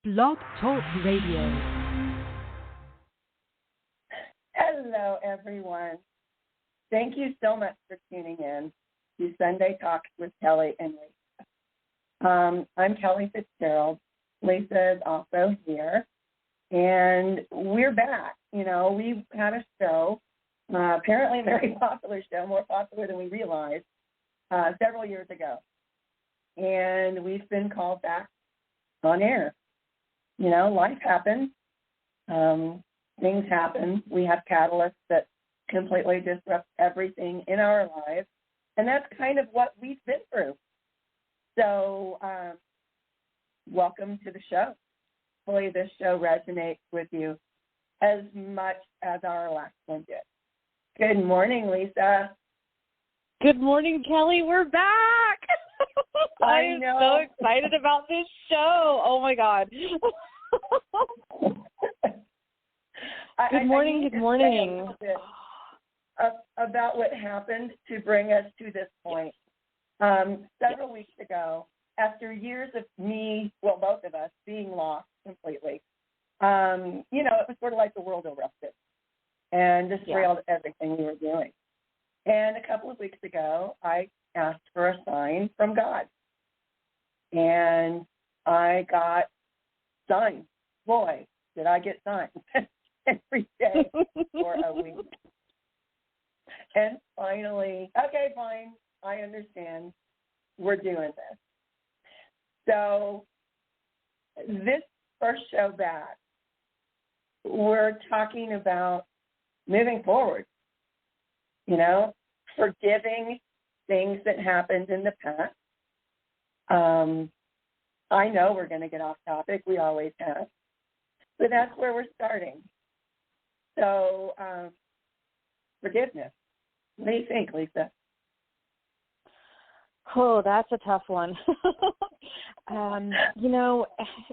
Blog Talk Radio. Hello, everyone. Thank you so much for tuning in to Sunday Talks with Kellie and Lisa. I'm Kellie Fitzgerald. Lisa is also here, and we're back. You know, we had a show, apparently a very popular show, more popular than we realized, several years ago, and we've been called back on air. You know, life happens. Things happen. We have catalysts that completely disrupt everything in our lives, and that's kind of what we've been through. So, welcome to the show. Hopefully this show resonates with you as much as our last one did. Good morning, Lisa. Good morning, Kellie. We're back. I am so excited about this show. Oh, my God. Good morning. Good morning. About what happened to bring us to this point. Several weeks ago, after years of me, well, both of us, being lost completely, you know, it was sort of like the world erupted and derailed everything we were doing. And a couple of weeks ago, I asked for a sign from God. And I got signs. Boy, did I get signs every day for a week. And finally, okay, fine, I understand. We're doing this. So this first show back, we're talking about moving forward, you know, forgiving things that happened in the past. I know we're going to get off topic. We always have. But that's where we're starting. So forgiveness. What do you think, Lisa? Oh, that's a tough one. You know,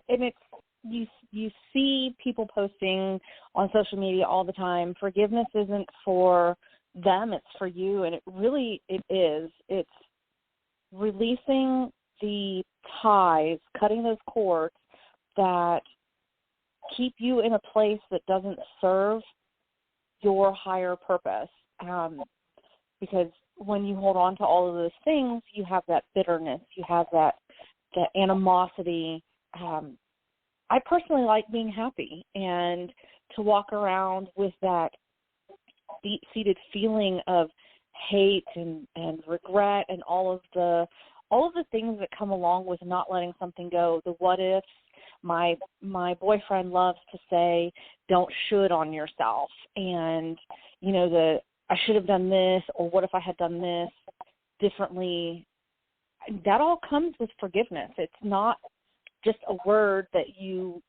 and it's you see people posting on social media all the time. Forgiveness isn't for them; it's for you, and it is. It's releasing the ties, cutting those cords that keep you in a place that doesn't serve your higher purpose. Because when you hold on to all of those things, you have that bitterness, you have that animosity. I personally like being happy, and to walk around with that deep-seated feeling of hate and regret and all of the things that come along with not letting something go, the what ifs. My boyfriend loves to say, don't should on yourself. And, you know, I should have done this, or what if I had done this differently? That all comes with forgiveness. It's not just a word that you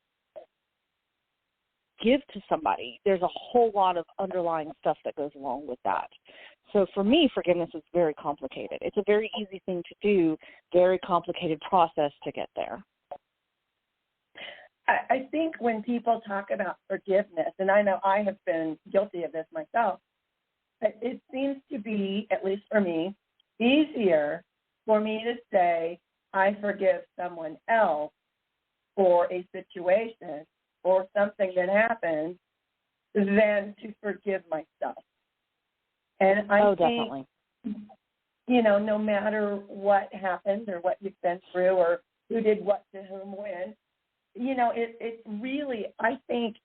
give to somebody. There's a whole lot of underlying stuff that goes along with that. So for me, forgiveness is very complicated. It's a very easy thing to do, very complicated process to get there. I think when people talk about forgiveness, and I know I have been guilty of this myself, it seems to be, at least for me, easier for me to say I forgive someone else for a situation or something that happened than to forgive myself. And I think, definitely. You know, no matter what happened or what you've been through or who did what to whom when, you know, it really, I think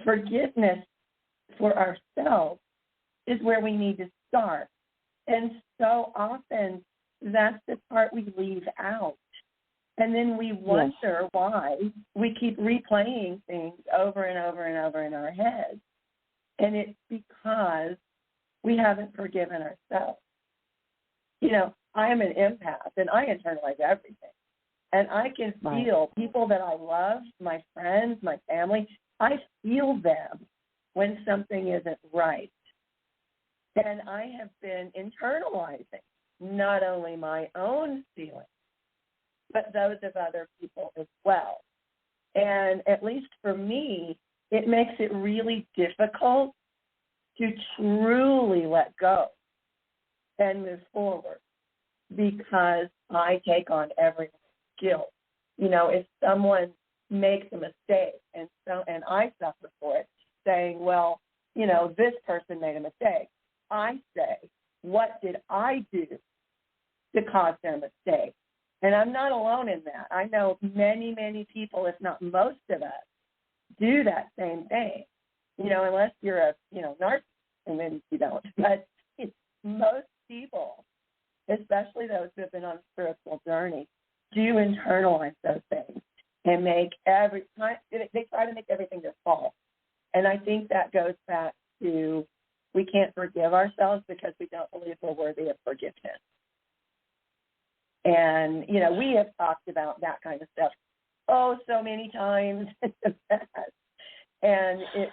forgiveness for ourselves is where we need to start. And so often that's the part we leave out. And then we wonder why we keep replaying things over and over and over in our heads. And it's because we haven't forgiven ourselves. You know, I am an empath, and I internalize everything. And I can feel people that I love, my friends, my family, I feel them when something isn't right. And I have been internalizing not only my own feelings, but those of other people as well. And at least for me, it makes it really difficult to truly let go and move forward because I take on everyone's guilt. You know, if someone makes a mistake, and I suffer for it, saying, well, this person made a mistake. I say, what did I do to cause their mistake? And I'm not alone in that. I know many, many people, if not most of us, do that same thing. Unless you're a narcissist, and then you don't. But most people, especially those who have been on a spiritual journey, do internalize those things and they try to make everything their fault. And I think that goes back to, we can't forgive ourselves because we don't believe we're worthy of forgiveness. And, we have talked about that kind of stuff, so many times in the past. And it's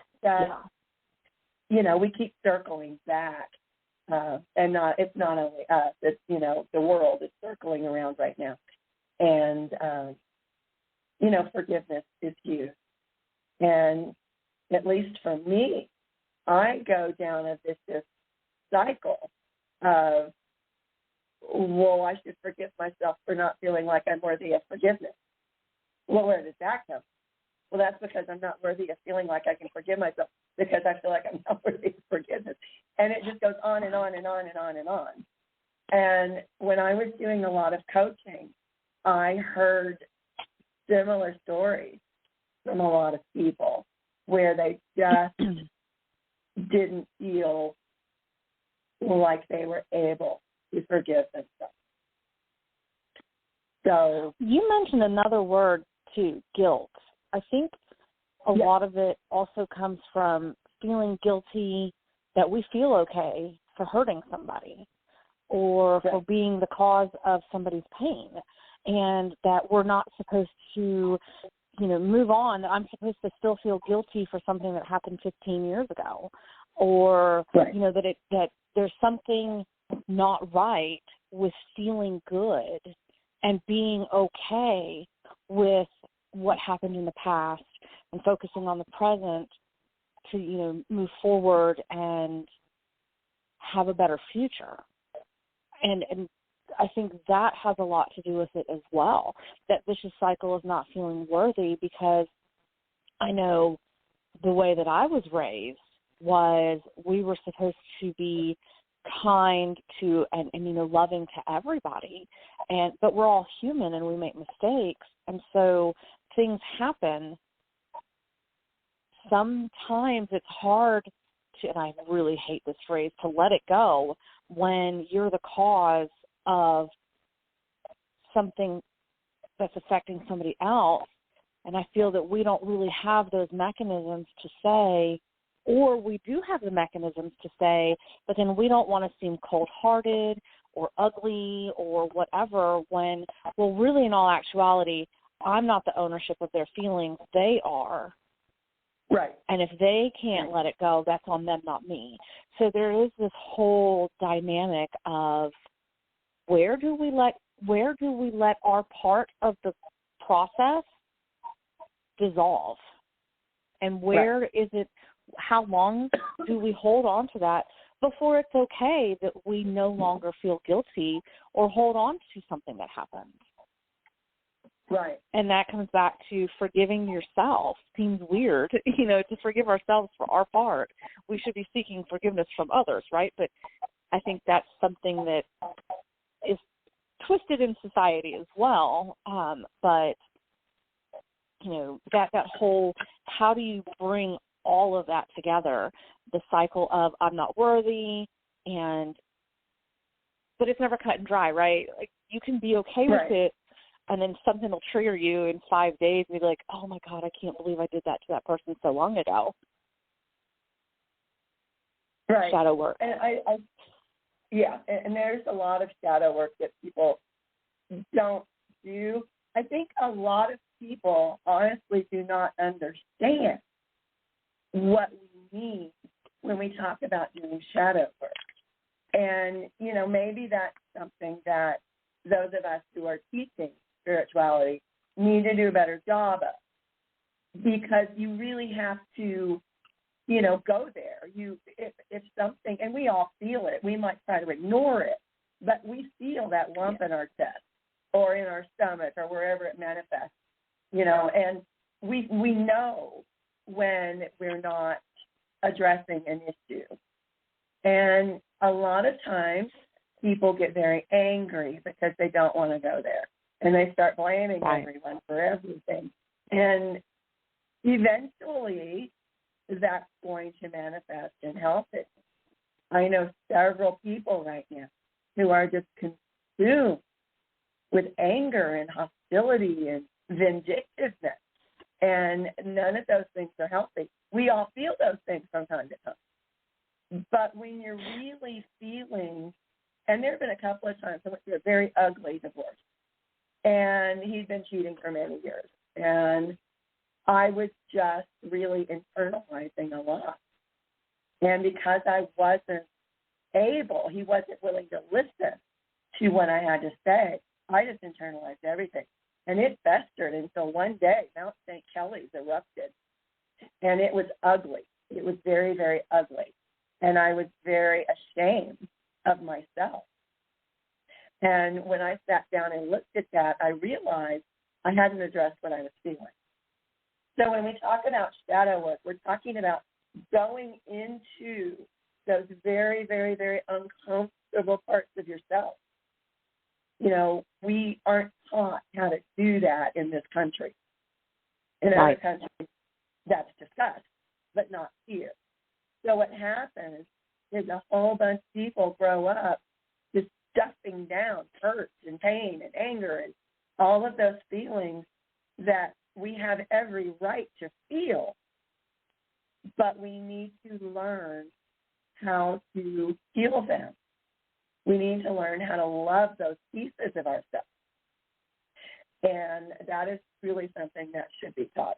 we keep circling back. And it's not only us, it's, the world is circling around right now. And, forgiveness is huge. And at least for me, I go down a vicious cycle of, well, I should forgive myself for not feeling like I'm worthy of forgiveness. Well, where does that come? Well, that's because I'm not worthy of feeling like I can forgive myself because I feel like I'm not worthy of forgiveness. And it just goes on and on and on and on and on. And when I was doing a lot of coaching, I heard similar stories from a lot of people where they just didn't feel like they were able to forgive themselves. So you mentioned another word too, guilt. I think a lot of it also comes from feeling guilty that we feel okay for hurting somebody or for being the cause of somebody's pain, and that we're not supposed to, move on. I'm supposed to still feel guilty for something that happened 15 years ago, or, that there's something not right with feeling good and being okay with what happened in the past and focusing on the present to, move forward and have a better future. And I think that has a lot to do with it as well, that vicious cycle of not feeling worthy, because I know the way that I was raised was we were supposed to be kind to and loving to everybody, but we're all human and we make mistakes, and so things happen. Sometimes it's hard to, and I really hate this phrase, to let it go when you're the cause of something that's affecting somebody else. And I feel that we don't really have those mechanisms to say, or we do have the mechanisms to say, but then we don't want to seem cold-hearted or ugly or whatever when, well, really in all actuality, I'm not the ownership of their feelings. They are. Right. And if they can't let it go, that's on them, not me. So there is this whole dynamic of where do we let our part of the process dissolve? And where is it, how long do we hold on to that before it's okay that we no longer feel guilty or hold on to something that happened? Right. And that comes back to forgiving yourself. Seems weird, to forgive ourselves for our part. We should be seeking forgiveness from others, right? But I think that's something that is twisted in society as well. But, that whole, how do you bring all of that together? The cycle of I'm not worthy, but it's never cut and dry, right? Like, you can be okay with it, and then something will trigger you in 5 days and be like, oh my God, I can't believe I did that to that person so long ago. Right. Shadow work. And and there's a lot of shadow work that people don't do. I think a lot of people honestly do not understand what we mean when we talk about doing shadow work. And, maybe that's something that those of us who are teaching spirituality need to do a better job of, because you really have to, go there. If something, and we all feel it, we might try to ignore it, but we feel that lump in our chest or in our stomach or wherever it manifests, and we know when we're not addressing an issue. And a lot of times people get very angry because they don't want to go there. And they start blaming everyone for everything. And eventually that's going to manifest in health issues. I know several people right now who are just consumed with anger and hostility and vindictiveness. And none of those things are healthy. We all feel those things from time to time. But when you're really feeling, and there have been a couple of times I went through a very ugly divorce, and he'd been cheating for many years. And I was just really internalizing a lot. And because I wasn't able, he wasn't willing to listen to what I had to say, I just internalized everything. And it festered until one day Mount St. Kellie's erupted. And it was ugly. It was very, very ugly. And I was very ashamed of myself. And when I sat down and looked at that, I realized I hadn't addressed what I was feeling. So when we talk about shadow work, we're talking about going into those very, very, very uncomfortable parts of yourself. You know, we aren't taught how to do that in this country. In other countries, that's discussed, but not here. So what happens is a whole bunch of people grow up just stuffing down hurt and pain and anger and all of those feelings that we have every right to feel, but we need to learn how to heal them. We need to learn how to love those pieces of ourselves. And that is really something that should be taught.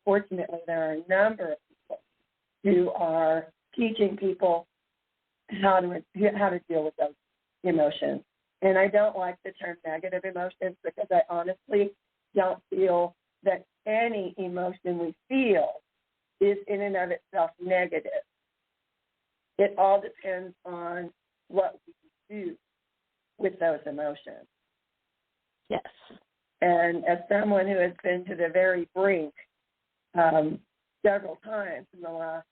Fortunately, there are a number of people who are teaching people how to deal with those emotions. And I don't like the term negative emotions because I honestly don't feel that any emotion we feel is in and of itself negative. It all depends on what we do with those emotions. Yes. And as someone who has been to the very brink several times in the last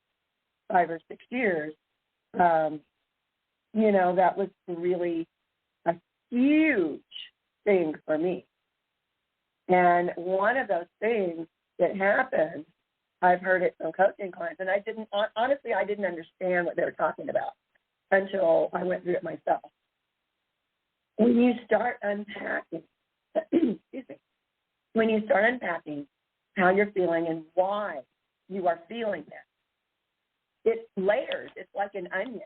5 or 6 years, you know, that was really a huge thing for me. And one of those things that happened, I've heard it from coaching clients, and I didn't understand what they were talking about until I went through it myself. When you start unpacking, when you start unpacking how you're feeling and why you are feeling that, it's layers. It's like an onion.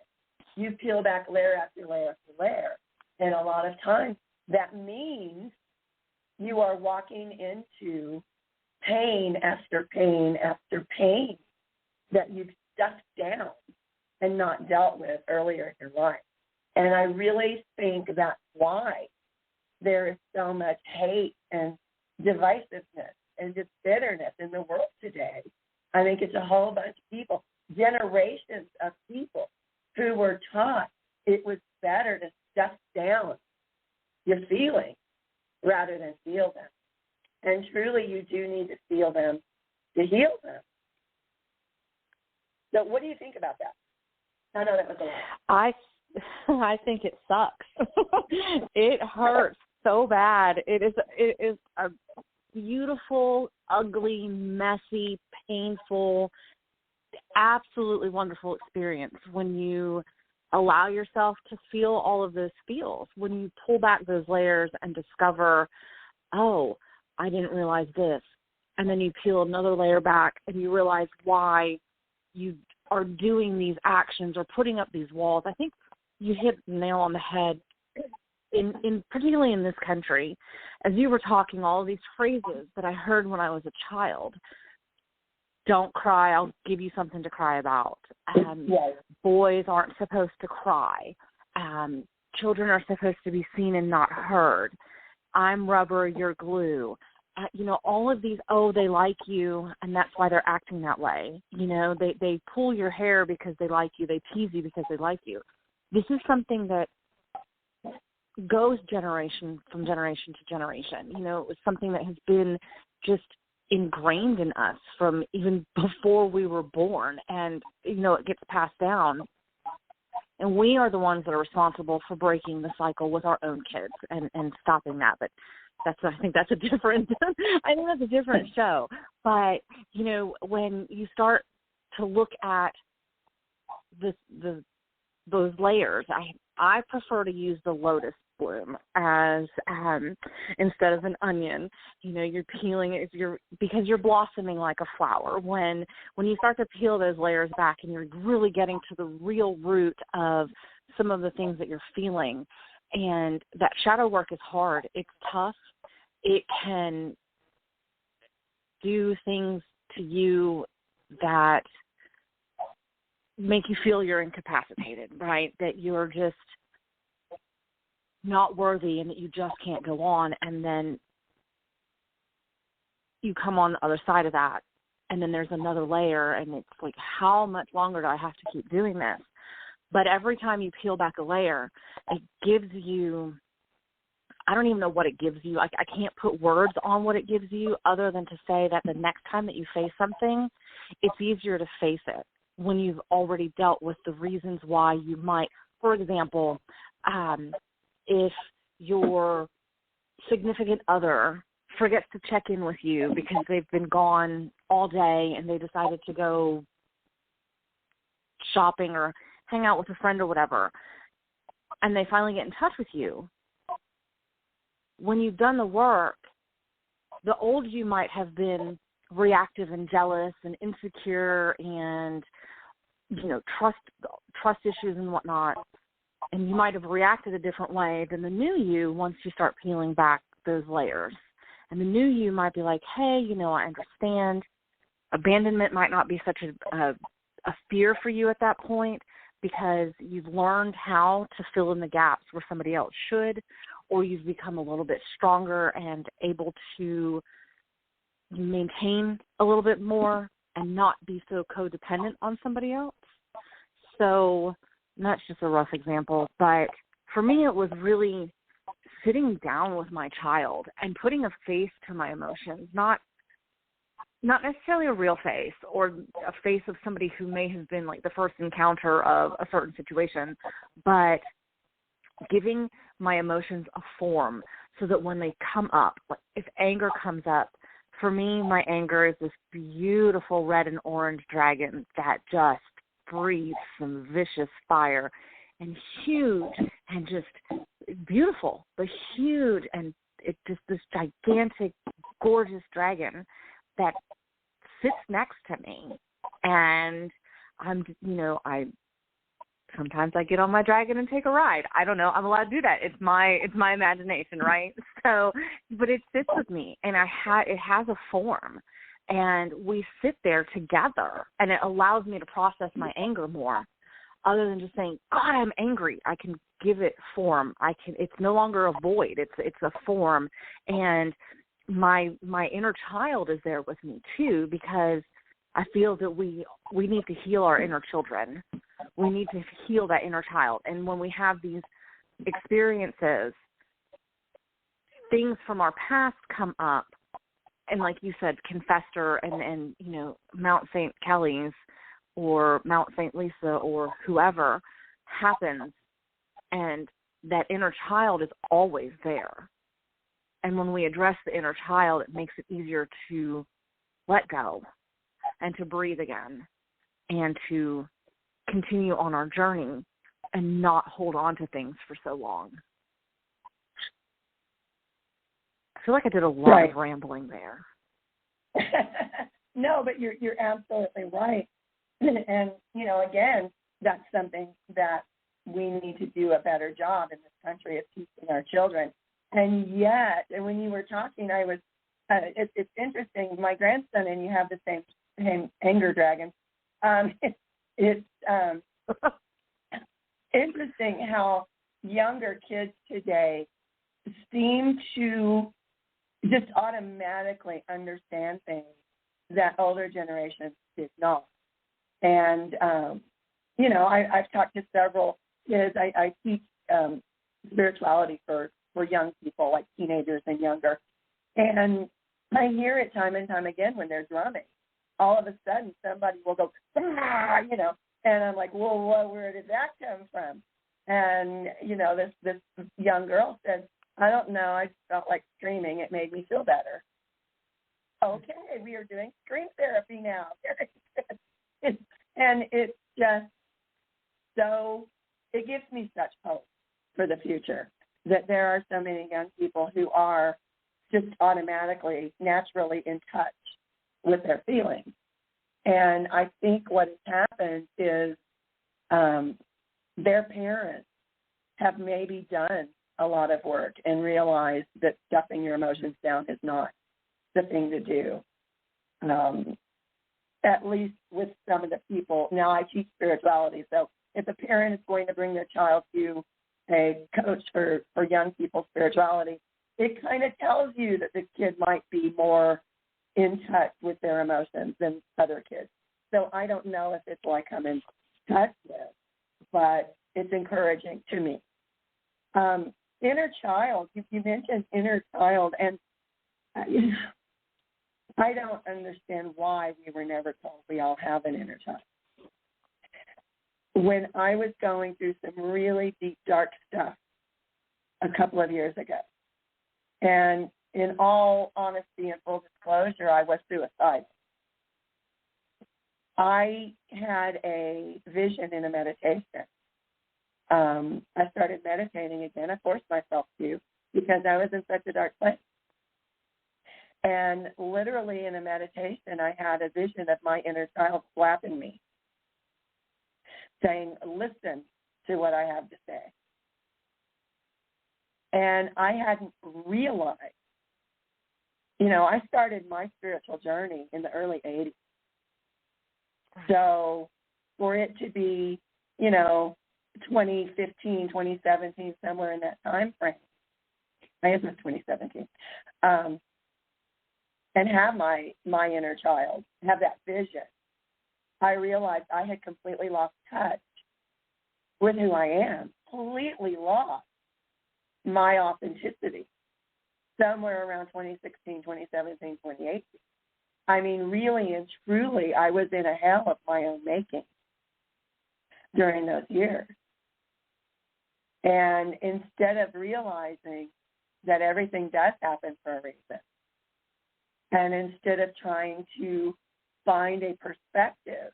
You peel back layer after layer after layer. And a lot of times that means you are walking into pain after pain after pain that you've stuffed down and not dealt with earlier in your life. And I really think that's why there is so much hate and divisiveness and just bitterness in the world today. I think it's a whole bunch of people, generations of people who were taught it was better to stuff down your feelings rather than feel them. And truly, you do need to feel them to heal them. So what do you think about that? I know that was a lot. I think it sucks. It hurts so bad. It is a beautiful, ugly, messy, painful, absolutely wonderful experience when you allow yourself to feel all of those feels, when you pull back those layers and discover, oh, I didn't realize this. And then you peel another layer back and you realize why you are doing these actions or putting up these walls. I think you hit the nail on the head, in particularly in this country. As you were talking, all of these phrases that I heard when I was a child. Don't cry, I'll give you something to cry about. Yes. Boys aren't supposed to cry. Children are supposed to be seen and not heard. I'm rubber, you're glue. All of these, they like you, and that's why they're acting that way. They pull your hair because they like you. They tease you because they like you. This is something that goes generation from generation to generation. It was something that has been just ingrained in us from even before we were born, and it gets passed down, and we are the ones that are responsible for breaking the cycle with our own kids and stopping that. But I think that's a different show. But when you start to look at those layers, I prefer to use the lotus bloom as instead of an onion. You're peeling it because you're blossoming like a flower. When you start to peel those layers back and you're really getting to the real root of some of the things that you're feeling. And that shadow work is hard. It's tough. It can do things to you that make you feel you're incapacitated, right? That you're just not worthy and that you just can't go on. And then you come on the other side of that, and then there's another layer, and it's like, how much longer do I have to keep doing this? But every time you peel back a layer, it gives you, I don't even know what it gives you. I can't put words on what it gives you other than to say that the next time that you face something, it's easier to face it when you've already dealt with the reasons why you might. For example, if your significant other forgets to check in with you because they've been gone all day and they decided to go shopping or hang out with a friend or whatever, and they finally get in touch with you, when you've done the work, the old you might have been reactive and jealous and insecure and, trust issues and whatnot, and you might have reacted a different way than the new you once you start peeling back those layers. And the new you might be like, hey, I understand. Abandonment might not be such a fear for you at that point because you've learned how to fill in the gaps where somebody else should, or you've become a little bit stronger and able to maintain a little bit more and not be so codependent on somebody else. So that's just a rough example, but for me it was really sitting down with my child and putting a face to my emotions, not necessarily a real face or a face of somebody who may have been like the first encounter of a certain situation, but giving my emotions a form so that when they come up, like if anger comes up, for me, my anger is this beautiful red and orange dragon that just breathes some vicious fire and huge and just beautiful, but huge, and it's just this gigantic, gorgeous dragon that sits next to me. And sometimes I get on my dragon and take a ride. I don't know. I'm allowed to do that. It's my imagination, right? So, but it sits with me, and it has a form, and we sit there together, and it allows me to process my anger more, other than just saying, God, I'm angry. I can give it form. It's no longer a void. It's a form, and my inner child is there with me too, because I feel that we need to heal our inner children. We need to heal that inner child. And when we have these experiences, things from our past come up, and like you said, Confessor and Mount St. Kellie's or Mount St. Lisa or whoever happens, and that inner child is always there. And when we address the inner child, it makes it easier to let go and to breathe again and to continue on our journey and not hold on to things for so long. I feel like I did a lot of rambling there. No, but you're absolutely right. And, again, that's something that we need to do a better job in this country of teaching our children. And yet, when you were talking, it's interesting. My grandson and you have the same anger dragon. It's interesting how younger kids today seem to just automatically understand things that older generations did not. And, I've talked to several kids. I teach spirituality for young people, like teenagers and younger. And I hear it time and time again when they're drumming. All of a sudden, somebody will go, ah, and I'm like, whoa, where did that come from? And, this young girl said, I don't know, I just felt like screaming. It made me feel better. Okay, we are doing scream therapy now. And it's just so, it gives me such hope for the future that there are so many young people who are just automatically, naturally in touch with their feelings. And I think what has happened is their parents have maybe done a lot of work and realized that stuffing your emotions down is not the thing to do. At least with some of the people. Now I teach spirituality, so if a parent is going to bring their child to a coach for young people's spirituality, it kind of tells you that the kid might be more in touch with their emotions than other kids. So I don't know if it's like I'm in touch with, but it's encouraging to me. Inner child, you mentioned inner child, and I don't understand why we were never told we all have an inner child. When I was going through some really deep, dark stuff a couple of years ago, and in all honesty and full disclosure, I was suicidal. I had a vision in a meditation. I started meditating again. I forced myself to because I was in such a dark place. And literally in a meditation, I had a vision of my inner child slapping me, saying, listen to what I have to say. And I hadn't realized, I started my spiritual journey in the early 80s. So for it to be, 2015, 2017, somewhere in that time frame, I guess it was 2017, and have my inner child, have that vision, I realized I had completely lost touch with who I am, completely lost my authenticity somewhere around 2016, 2017, 2018. I mean, really and truly, I was in a hell of my own making during those years. And instead of realizing that everything does happen for a reason, and instead of trying to find a perspective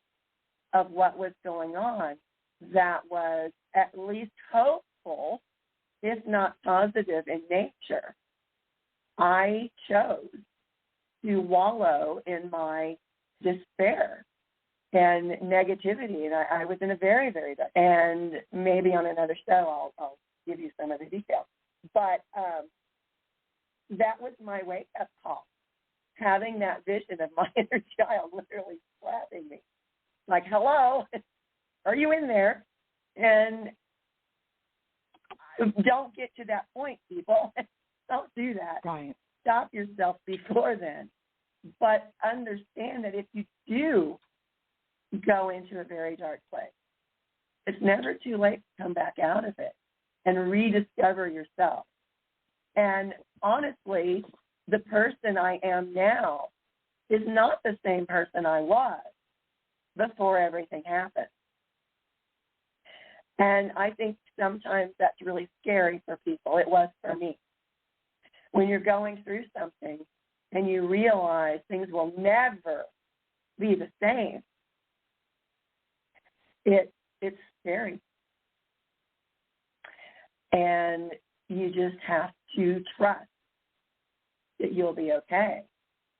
of what was going on that was at least hopeful, if not positive in nature, I chose to wallow in my despair and negativity. And I was in a very, very dark, and maybe on another show I'll give you some of the details. But that was my wake-up call, having that vision of my inner child literally slapping me. Like, hello, are you in there? And don't get to that point, people. Don't do that. Right. Stop yourself before then. But understand that if you do go into a very dark place, it's never too late to come back out of it and rediscover yourself. And honestly, the person I am now is not the same person I was before everything happened. And I think sometimes that's really scary for people. It was for me. When you're going through something and you realize things will never be the same, it's scary. And you just have to trust that you'll be okay,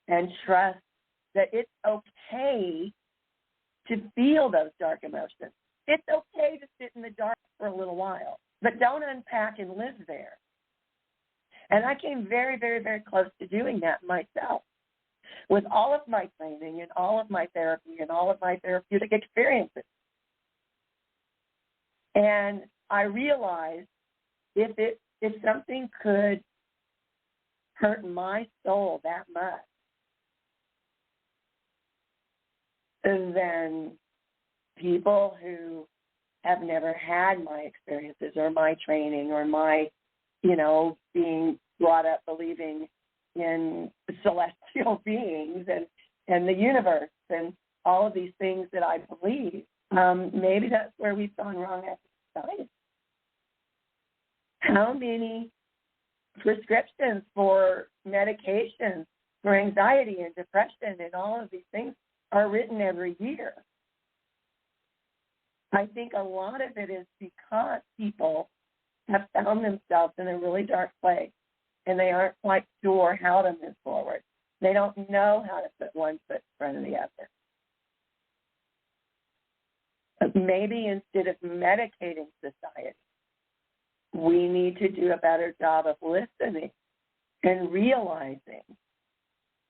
and trust that it's okay to feel those dark emotions. It's okay to sit in the dark for a little while, but don't unpack and live there. And I came very, very, very close to doing that myself with all of my training and all of my therapy and all of my therapeutic experiences. And I realized if something could hurt my soul that much, then people who have never had my experiences or my training or my, being brought up believing in celestial celestial beings and the universe and all of these things that I believe. Maybe that's where we've gone wrong as a society. How many prescriptions for medications for anxiety and depression and all of these things are written every year? I think a lot of it is because people have found themselves in a really dark place and they aren't quite sure how to move forward. They don't know how to put one foot in front of the other. But maybe instead of medicating society, we need to do a better job of listening and realizing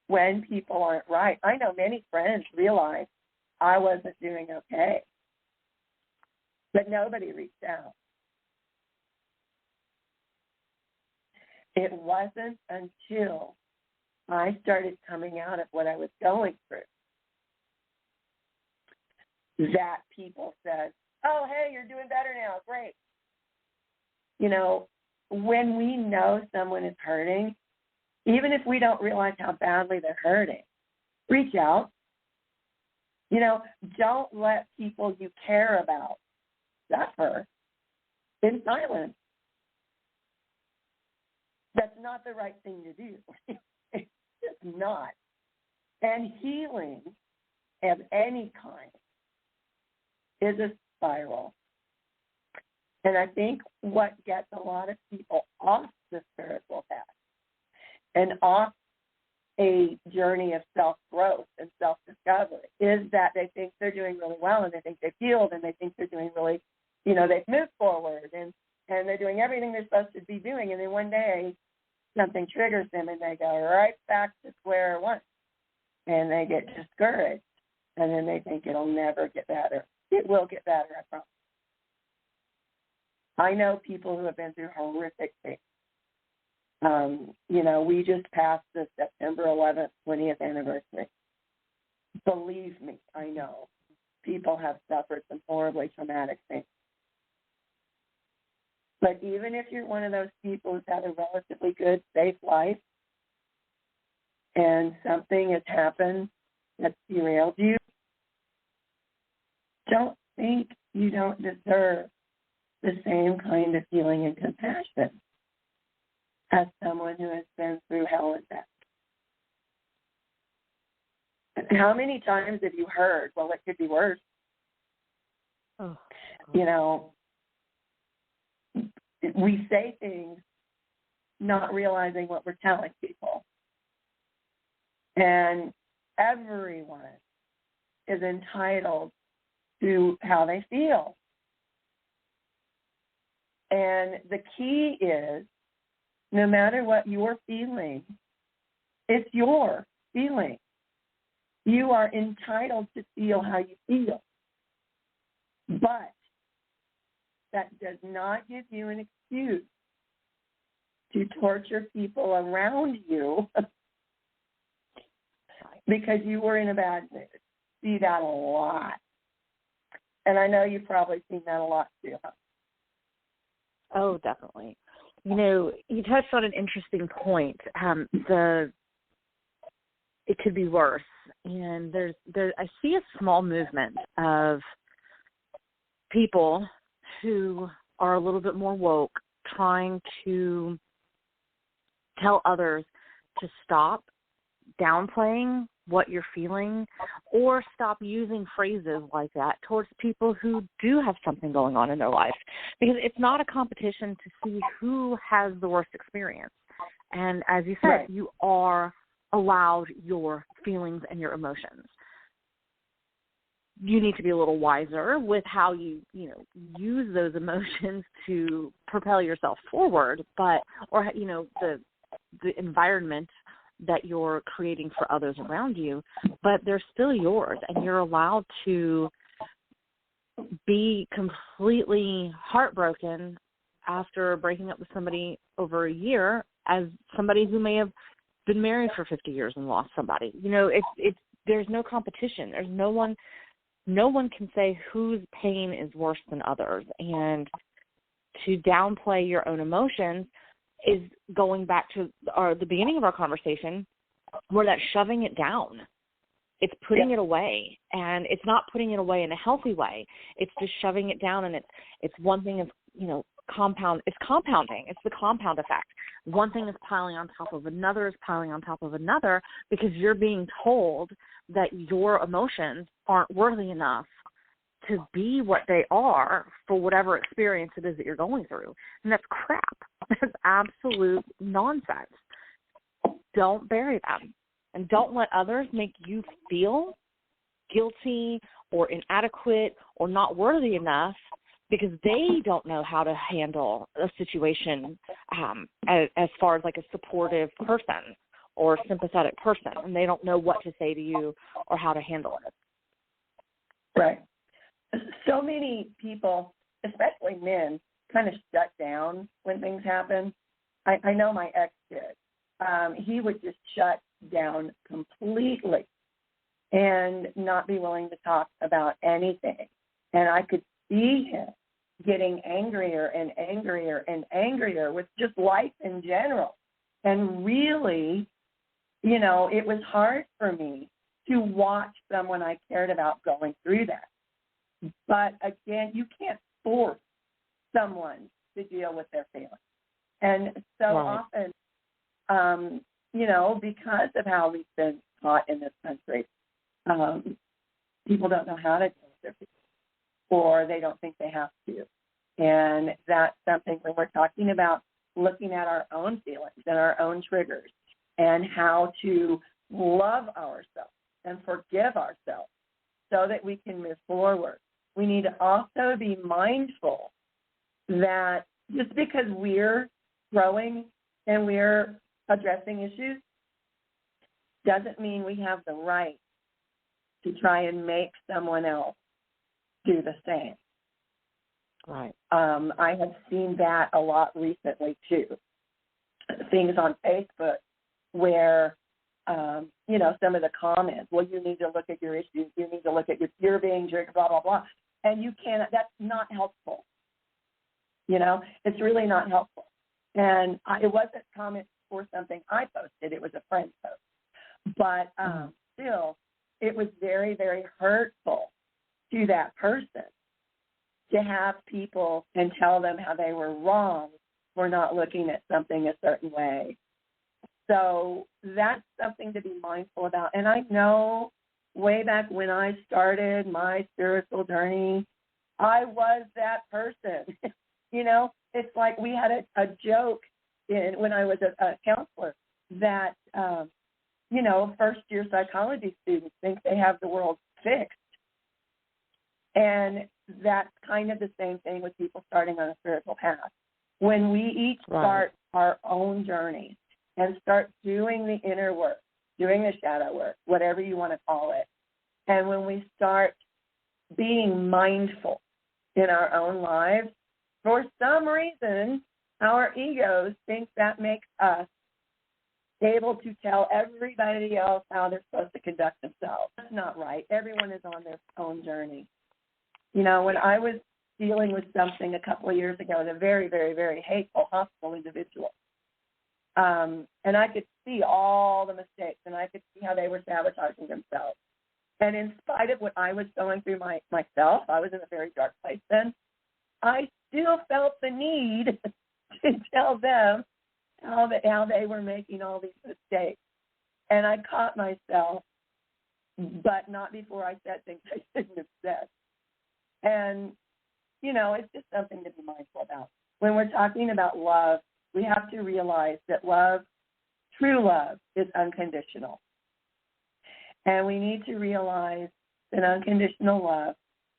when people aren't right. I know many friends realized I wasn't doing okay, but nobody reached out. It wasn't until I started coming out of what I was going through that people said, oh, hey, you're doing better now, great. You know, when we know someone is hurting, even if we don't realize how badly they're hurting, reach out. You know, don't let people you care about suffer in silence. That's not the right thing to do. It's just not. And healing of any kind is a spiral. And I think what gets a lot of people off the spiritual path and off a journey of self-growth and self-discovery is that they think they're doing really well and they think they've healed and they think they're doing really, you know, they've moved forward and they're doing everything they're supposed to be doing. And then one day something triggers them and they go right back to square one and they get discouraged and then they think it'll never get better. It will get better, I promise. I know people who have been through horrific things. You know, we just passed the September 11th, 20th anniversary. Believe me, I know. People have suffered some horribly traumatic things. But even if you're one of those people who's had a relatively good, safe life, and something has happened that's derailed you, don't think you don't deserve the same kind of healing and compassion as someone who has been through hell and back. How many times have you heard, well, it could be worse? Oh. You know, we say things not realizing what we're telling people. And everyone is entitled to how they feel. And the key is, no matter what you're feeling, it's your feeling. You are entitled to feel how you feel. But that does not give you an excuse to torture people around you because you were in a bad mood. See that a lot. And I know you've probably seen that a lot too. Oh, definitely. You know, you touched on an interesting point. It could be worse. And I see a small movement of people who are a little bit more woke, trying to tell others to stop downplaying what you're feeling or stop using phrases like that towards people who do have something going on in their life. Because it's not a competition to see who has the worst experience. And as you said, right. You are allowed your feelings and your emotions. You need to be a little wiser with how you use those emotions to propel yourself forward, or the environment that you're creating for others around you, but they're still yours, and you're allowed to be completely heartbroken after breaking up with somebody over a year as somebody who may have been married for 50 years and lost somebody. You know, it's there's no competition. There's no one can say whose pain is worse than others. And to downplay your own emotions is going back to the beginning of our conversation. where that's shoving it down. It's putting it away, and it's not putting it away in a healthy way. It's just shoving it down, and it's one thing is, compounding. It's the compound effect. One thing is piling on top of another, because you're being told that your emotions aren't worthy enough to be what they are for whatever experience it is that you're going through. And that's crap. That's absolute nonsense. Don't bury them. And don't let others make you feel guilty or inadequate or not worthy enough because they don't know how to handle a situation as far as like a supportive person or sympathetic person, and they don't know what to say to you or how to handle it. Right. So many people, especially men, kind of shut down when things happen. I know my ex did. He would just shut down completely and not be willing to talk about anything. And I could see him getting angrier and angrier and angrier with just life in general. And really, it was hard for me to watch someone I cared about going through that. But again, you can't force someone to deal with their feelings. And so often, because of how we've been taught in this country, people don't know how to deal with their feelings, or they don't think they have to. And that's something when we're talking about looking at our own feelings and our own triggers and how to love ourselves and forgive ourselves so that we can move forward. We need to also be mindful that just because we're growing and we're addressing issues doesn't mean we have the right to try and make someone else do the same. Right. I have seen that a lot recently, too. Things on Facebook where, some of the comments, well, you need to look at your issues, you need to look at you're being triggered, blah, blah, blah. And you can't, that's not helpful. It's really not helpful. And it wasn't comments for something I posted. It was a friend's post. But still, it was very, very hurtful to that person to have people and tell them how they were wrong for not looking at something a certain way. So that's something to be mindful about. And I know way back when I started my spiritual journey, I was that person. It's like we had a joke when I was a counselor that, first-year psychology students think they have the world fixed. And that's kind of the same thing with people starting on a spiritual path. When we each start our own journey and start doing the inner work, doing the shadow work, whatever you want to call it, and when we start being mindful in our own lives, for some reason, our egos think that makes us able to tell everybody else how they're supposed to conduct themselves. That's not right. Everyone is on their own journey. When I was dealing with something a couple of years ago with a very, very, very hateful, hostile individual, and I could see all the mistakes, and I could see how they were sabotaging themselves. And in spite of what I was going through myself, I was in a very dark place then, I still felt the need to tell them how they were making all these mistakes. And I caught myself, but not before I said things I shouldn't have said. And, it's just something to be mindful about. When we're talking about love, we have to realize that true love, is unconditional. And we need to realize that unconditional love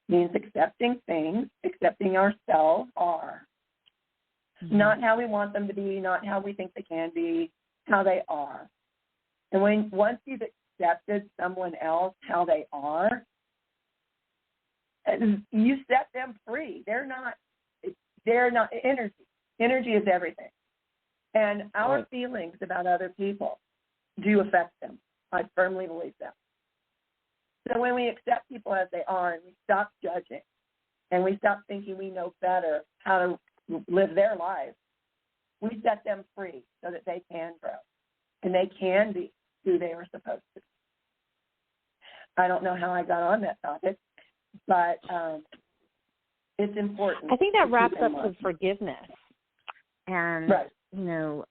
means accepting things, accepting ourselves are. Not how we want them to be, not how we think they can be, how they are. And once you've accepted someone else how they are, you set them free. They're not energy. Energy is everything. And our feelings about other people do affect them. I firmly believe that. So when we accept people as they are and we stop judging and we stop thinking we know better how to live their lives, we set them free so that they can grow and they can be who they were supposed to be. I don't know how I got on that topic, but it's important. I think that wraps up with forgiveness and, right. you know,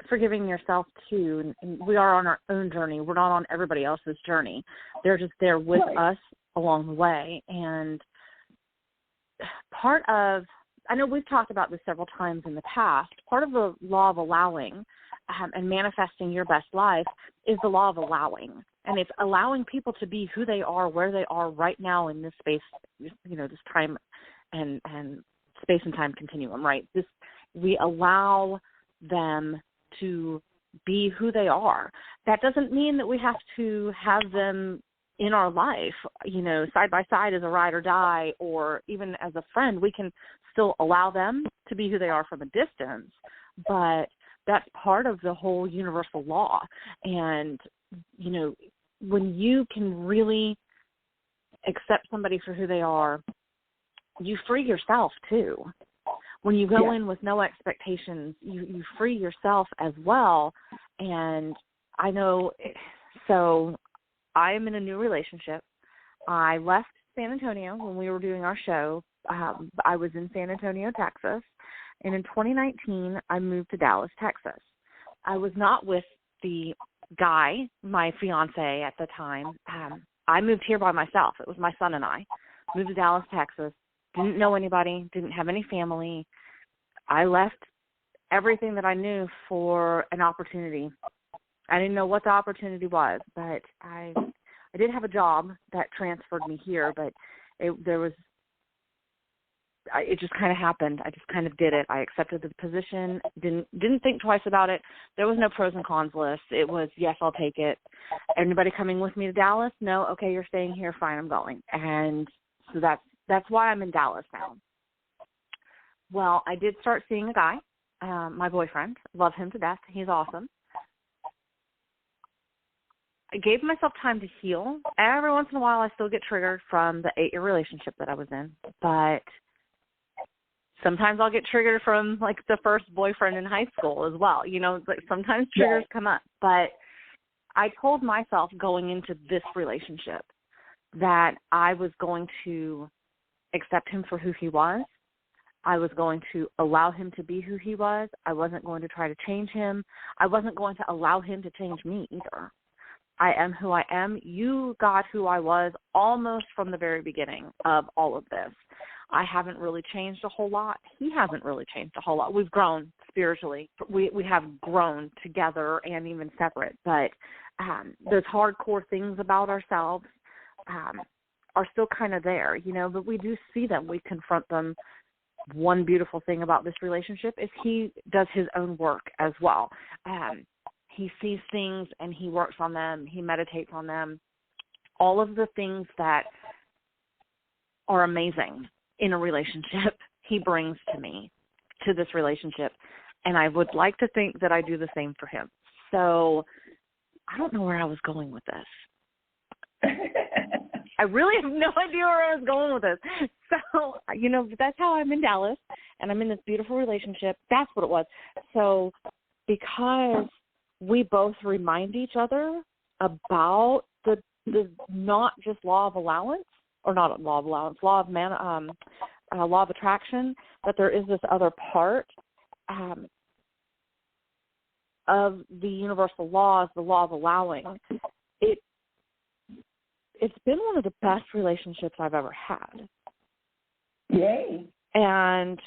forgiving yourself too. And we are on our own journey. We're not on everybody else's journey. They're just there with right. us along the way. And part of, I know we've talked about this several times in the past, part of the law of allowing and manifesting your best life is the law of allowing. And it's allowing people to be who they are, where they are right now in this space, you know, this time and space and time continuum, right? We allow them to be who they are. That doesn't mean that we have to have them in our life, you know, side by side as a ride or die, or even as a friend. We can still allow them to be who they are from a distance, but that's part of the whole universal law. And, you know, when you can really accept somebody for who they are, you free yourself too. When you go in with no expectations, you free yourself as well. And I know, so I am in a new relationship. I left San Antonio when we were doing our show. I was in San Antonio, Texas. And in 2019, I moved to Dallas, Texas. I was not with the guy, my fiance at the time. I moved here by myself. It was my son and I. Moved to Dallas, Texas. Didn't know anybody, didn't have any family. I left everything that I knew for an opportunity. I didn't know what the opportunity was, but I did have a job that transferred me here, but it just kind of happened. I just kind of did it. I accepted the position, didn't think twice about it. There was no pros and cons list. It was, yes, I'll take it. Anybody coming with me to Dallas? No? Okay, you're staying here. Fine, I'm going. And so that's why I'm in Dallas now. Well, I did start seeing a guy, my boyfriend. Love him to death. He's awesome. I gave myself time to heal. Every once in a while, I still get triggered from the 8-year relationship that I was in. But sometimes I'll get triggered from, like, the first boyfriend in high school as well. You know, like sometimes triggers come up. But I told myself going into this relationship that I was going to accept him for who he was. I was going to allow him to be who he was. I wasn't going to try to change him. I wasn't going to allow him to change me either. I am who I am. You got who I was almost from the very beginning of all of this. I haven't really changed a whole lot. He hasn't really changed a whole lot. We've grown spiritually. We have grown together and even separate. But those hardcore things about ourselves are still kind of there, you know, but we do see them. We confront them. One beautiful thing about this relationship is he does his own work as well. He sees things and he works on them. He meditates on them. All of the things that are amazing in a relationship, he brings to me, to this relationship. And I would like to think that I do the same for him. So I don't know where I was going with this. I really have no idea where I was going with this. So, you know, that's how I'm in Dallas, and I'm in this beautiful relationship. That's what it was. So because we both remind each other about the not just law of allowance, or not law of allowance, law of attraction, but there is this other part of the universal laws, the law of allowing. It's been one of the best relationships I've ever had. Yay. And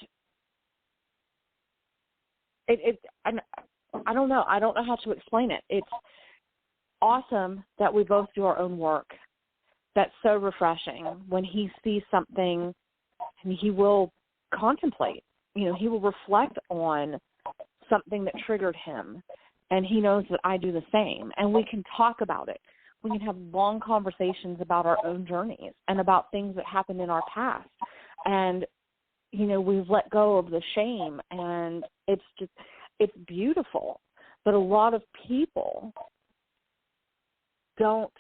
I don't know. I don't know how to explain it. It's awesome that we both do our own work. That's so refreshing. When he sees something, and he will contemplate, you know, he will reflect on something that triggered him, and he knows that I do the same, and we can talk about it. We can have long conversations about our own journeys and about things that happened in our past. And, you know, we've let go of the shame, and it's beautiful. But a lot of people don't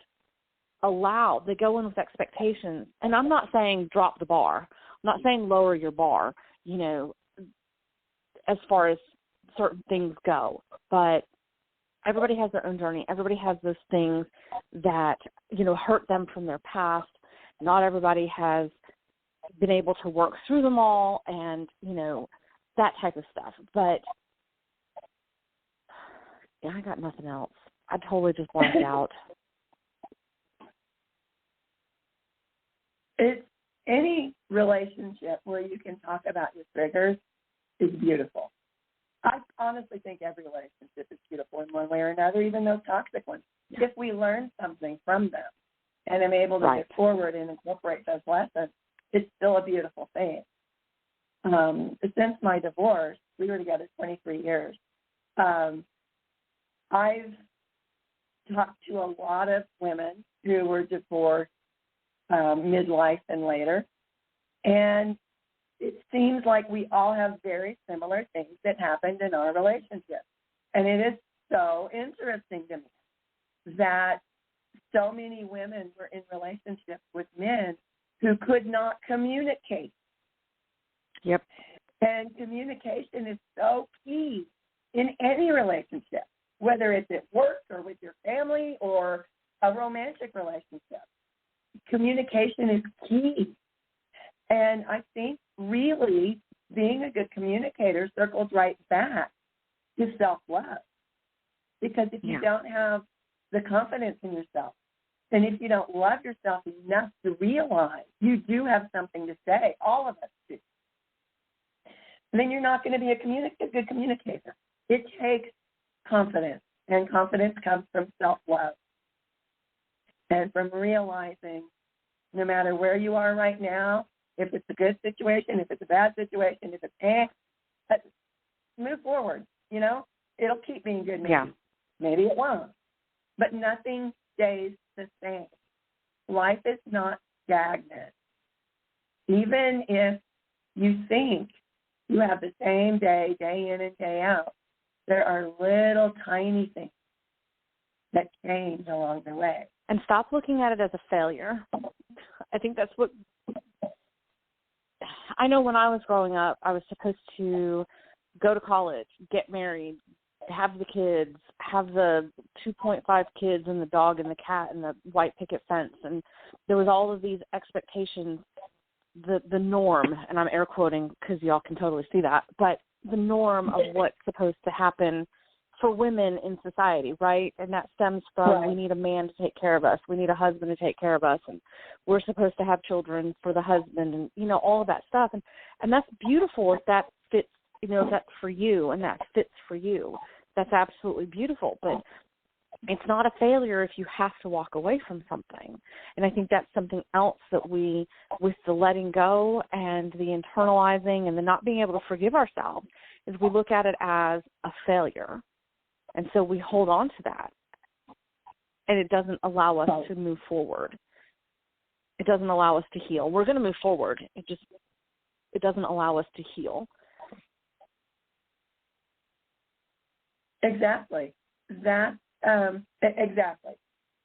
allow, they go in with expectations. And I'm not saying drop the bar. I'm not saying lower your bar, you know, as far as certain things go. But everybody has their own journey. Everybody has those things that, hurt them from their past. Not everybody has been able to work through them all and, that type of stuff. But, yeah, I got nothing else. I totally just blanked out. It's any relationship where you can talk about your triggers is beautiful. I honestly think every relationship is beautiful in one way or another, even those toxic ones. Yeah. If we learn something from them and am able to get forward and incorporate those lessons, it's still a beautiful thing. Since my divorce, we were together 23 years, I've talked to a lot of women who were divorced midlife and later, and it seems like we all have very similar things that happened in our relationship. And it is so interesting to me that so many women were in relationships with men who could not communicate. Yep. And communication is so key in any relationship, whether it's at work or with your family or a romantic relationship. Communication is key. And I think really being a good communicator circles right back to self-love. Because if you don't have the confidence in yourself, and if you don't love yourself enough to realize you do have something to say, all of us do, then you're not going to be a good communicator. It takes confidence, and confidence comes from self-love and from realizing no matter where you are right now, if it's a good situation, if it's a bad situation, if it's move forward, It'll keep being good maybe. Yeah. Maybe it won't. But nothing stays the same. Life is not stagnant. Even if you think you have the same day in and day out, there are little tiny things that change along the way. And stop looking at it as a failure. I think that's what I know. When I was growing up, I was supposed to go to college, get married, have the kids, have the 2.5 kids and the dog and the cat and the white picket fence. And there was all of these expectations, the norm, and I'm air quoting because y'all can totally see that, but the norm of what's supposed to happen for women in society, right? And that stems from we need a man to take care of us. We need a husband to take care of us. And we're supposed to have children for the husband and, all of that stuff. And that's beautiful if that fits, if that's for you and that fits for you. That's absolutely beautiful. But it's not a failure if you have to walk away from something. And I think that's something else that with the letting go and the internalizing and the not being able to forgive ourselves, is we look at it as a failure. And so we hold on to that, and it doesn't allow us to move forward. It doesn't allow us to heal. We're going to move forward. It doesn't allow us to heal. Exactly. Exactly.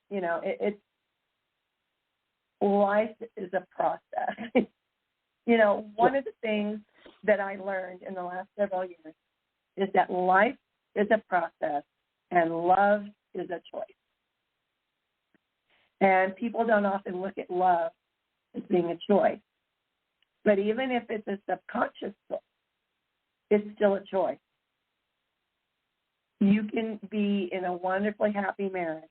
It's life is a process. One of the things that I learned in the last several years is that life is a process and love is a choice. And people don't often look at love as being a choice. But even if it's a subconscious choice, it's still a choice. You can be in a wonderfully happy marriage,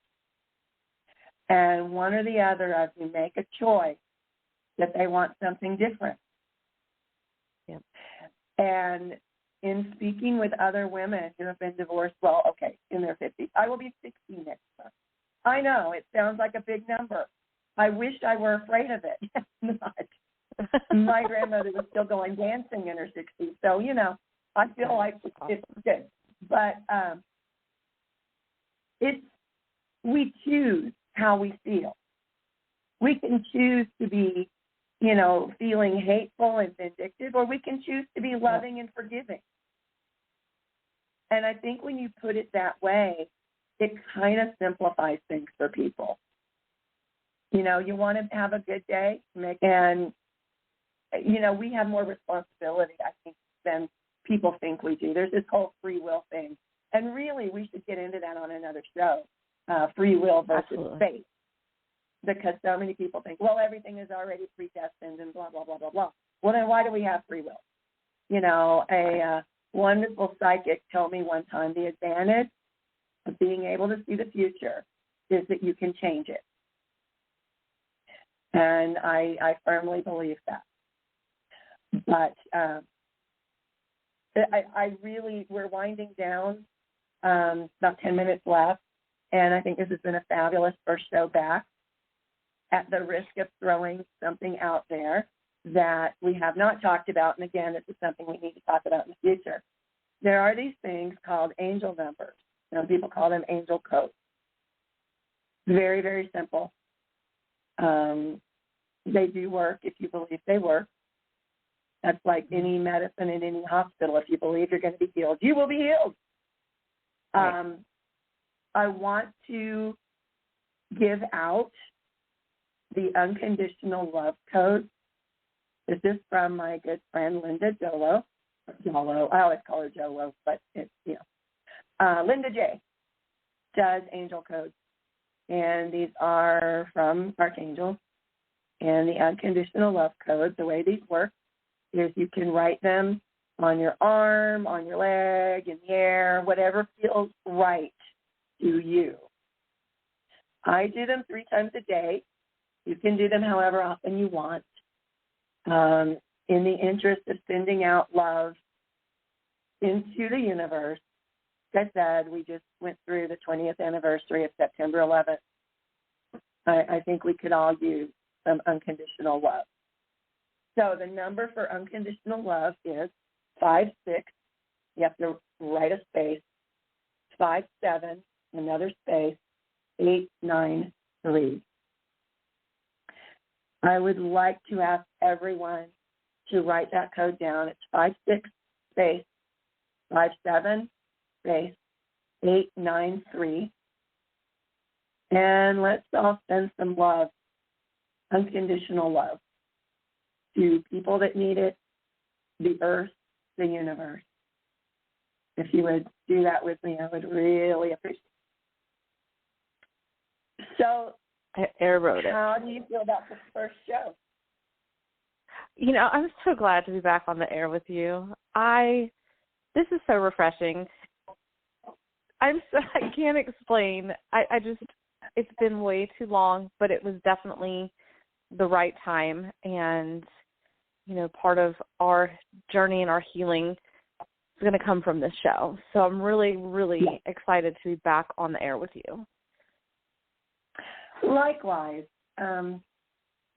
and one or the other of you make a choice that they want something different. Yep. And in speaking with other women who have been divorced, in their 50s, I will be 60 next month. I know, it sounds like a big number. I wish I were afraid of it. It's not. My grandmother was still going dancing in her 60s, so, I feel like it's good. But we choose how we feel. We can choose to be, feeling hateful and vindictive, or we can choose to be loving and forgiving. And I think when you put it that way, it kind of simplifies things for people. You want to have a good day, and, we have more responsibility, I think, than people think we do. There's this whole free will thing. And really, we should get into that on another show, free will versus Absolutely. fate. Because so many people think, well, everything is already predestined and blah, blah, blah, blah, blah. Well, then why do we have free will? You know, a wonderful psychic told me one time the advantage of being able to see the future is that you can change it. And I firmly believe that. But I really, we're winding down, about 10 minutes left, and I think this has been a fabulous first show back. At the risk of throwing something out there that we have not talked about, and again, this is something we need to talk about in the future. There are these things called angel numbers. Some people call them angel codes. Very, very simple. They do work if you believe they work. That's like any medicine in any hospital. If you believe you're going to be healed, you will be healed. Right. I want to give out the unconditional love code. This is from my good friend Linda Jolo. I always call her Jolo, but it's, you know. Linda J. does angel codes. And these are from Archangel. And the unconditional love code, the way these work, is you can write them on your arm, on your leg, in the air, whatever feels right to you. I do them 3 times a day. You can do them however often you want. In the interest of sending out love into the universe, like I said, we just went through the 20th anniversary of September 11th. I think we could all use some unconditional love. So the number for unconditional love is 56. You have to write a space. 57, another space, 893. I would like to ask everyone to write that code down. It's 56 space 57 space 893. And let's all send some love, unconditional love, to people that need it, the earth, the universe. If you would do that with me, I would really appreciate it. So, I air wrote it. How do you feel about this first show? You know, I'm so glad to be back on the air with you. This is so refreshing. I can't explain. I just, it's been way too long, but it was definitely the right time. And, you know, part of our journey and our healing is going to come from this show. So I'm really, really excited to be back on the air with you. Likewise.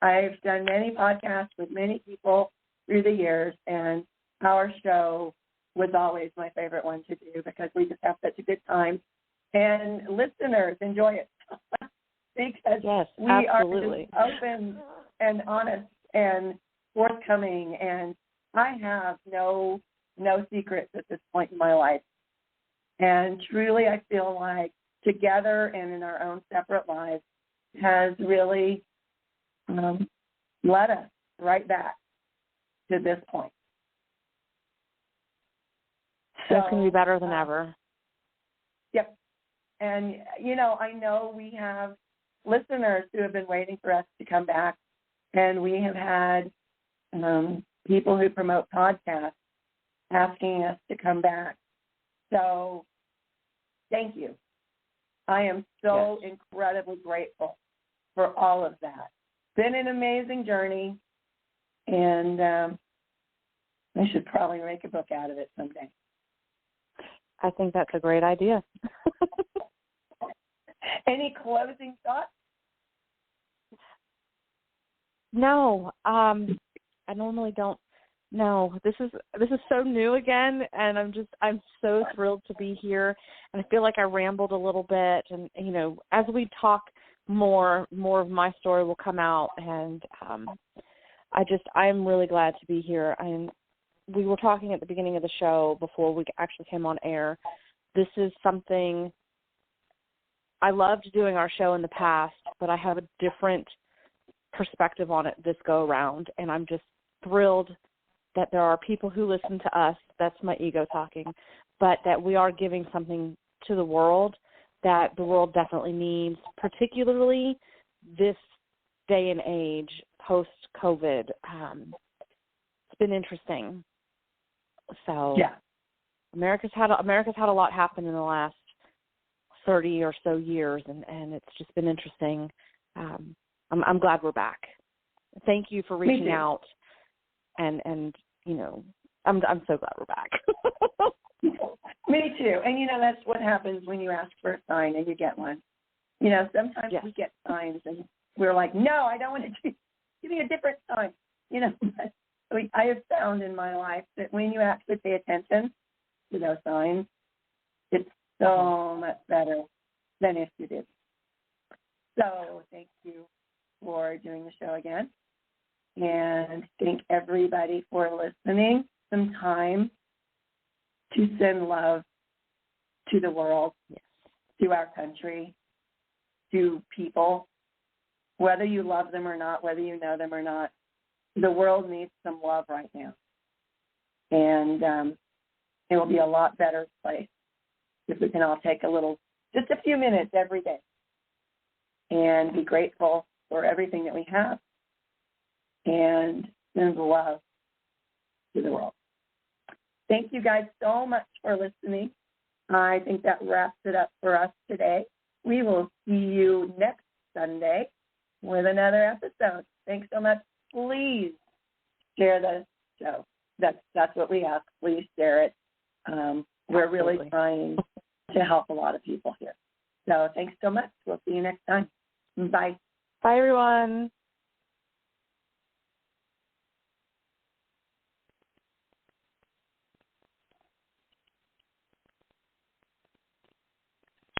I've done many podcasts with many people through the years, and our show was always my favorite one to do because we just have such a good time. And listeners enjoy it because we absolutely. are just open and honest and forthcoming. And I have no secrets at this point in my life. And truly, I feel like together and in our own separate lives has really led us right back to this point. So it's going to be better than ever. Yep. And, you know, I know we have listeners who have been waiting for us to come back, and we have had people who promote podcasts asking us to come back. So thank you. I am so incredibly grateful for all of that. Been an amazing journey, and I should probably make a book out of it someday. I think that's a great idea. Any closing thoughts? No, I normally don't. No, this is so new again, and I'm so thrilled to be here. And I feel like I rambled a little bit, and you know, as we talk more of my story will come out, and I'm really glad to be here. We were talking at the beginning of the show before we actually came on air. This is something I loved doing our show in the past, but I have a different perspective on it this go around, and I'm just thrilled that there are people who listen to us. That's my ego talking, but that we are giving something to the world that the world definitely needs, particularly this day and age post-COVID. It's been interesting. So yeah. America's had a lot happen in the last 30 or so years, and it's just been interesting. I'm glad we're back. Thank you for reaching out, and you know, I'm so glad we're back. Me too. And you know, that's what happens when you ask for a sign and you get one. You know, sometimes we get signs and we're like, no, I don't want to give me a different sign. You know, I have found in my life that when you actually pay attention to those signs, it's so much better than if you did. So thank you for doing the show again. And thank everybody for listening. Some time to send love to the world, to our country, to people, whether you love them or not, whether you know them or not. The world needs some love right now. And it will be a lot better place if we can all take just a few minutes every day and be grateful for everything that we have and send love to the world. Thank you guys so much for listening. I think that wraps it up for us today. We will see you next Sunday with another episode. Thanks so much. Please share the show. That's what we ask. Please share it. We're really trying to help a lot of people here. So thanks so much. We'll see you next time. Bye. Bye, everyone.